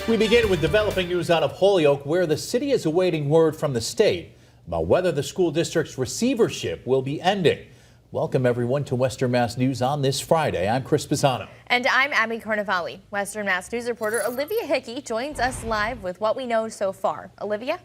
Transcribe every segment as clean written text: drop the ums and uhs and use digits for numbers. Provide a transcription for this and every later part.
We begin with developing news out of Holyoke, where the city is awaiting word from the state about whether the school district's receivership will be ending. Welcome everyone to Western Mass News on this Friday. I'm Chris Pisano. And I'm Abby Carnevale. Western Mass News reporter Olivia Hickey joins us live with what we know so far. Olivia?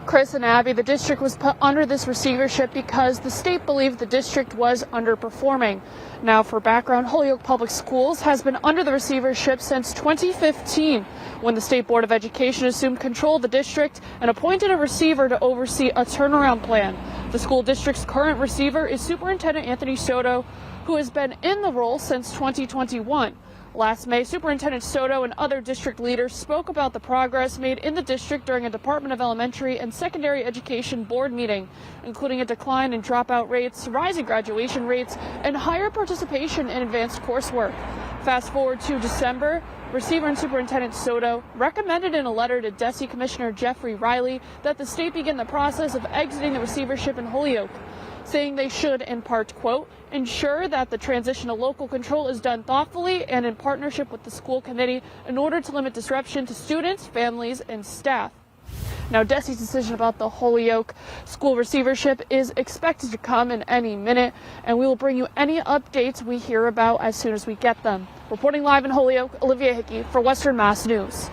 Chris and Abby, the district was put under this receivership because the state believed the district was underperforming. Now, for background, Holyoke Public Schools has been under the receivership since 2015, when the State Board of Education assumed control of the district and appointed a receiver to oversee a turnaround plan. The school district's current receiver is Superintendent Anthony Soto, who has been in the role since 2021. Last May, Superintendent Soto and other district leaders spoke about the progress made in the district during a Department of Elementary and Secondary Education board meeting, including a decline in dropout rates, rising graduation rates, and higher participation in advanced coursework. Fast forward to December, Receiver and Superintendent Soto recommended in a letter to DESE Commissioner Jeffrey Riley that the state begin the process of exiting the receivership in Holyoke, saying they should, in part, quote, ensure that the transition to local control is done thoughtfully and in partnership with the school committee in order to limit disruption to students, families, and staff. Now, DESE's decision about the Holyoke school receivership is expected to come in any minute, and we will bring you any updates we hear about as soon as we get them. Reporting live in Holyoke, Olivia Hickey for Western Mass News.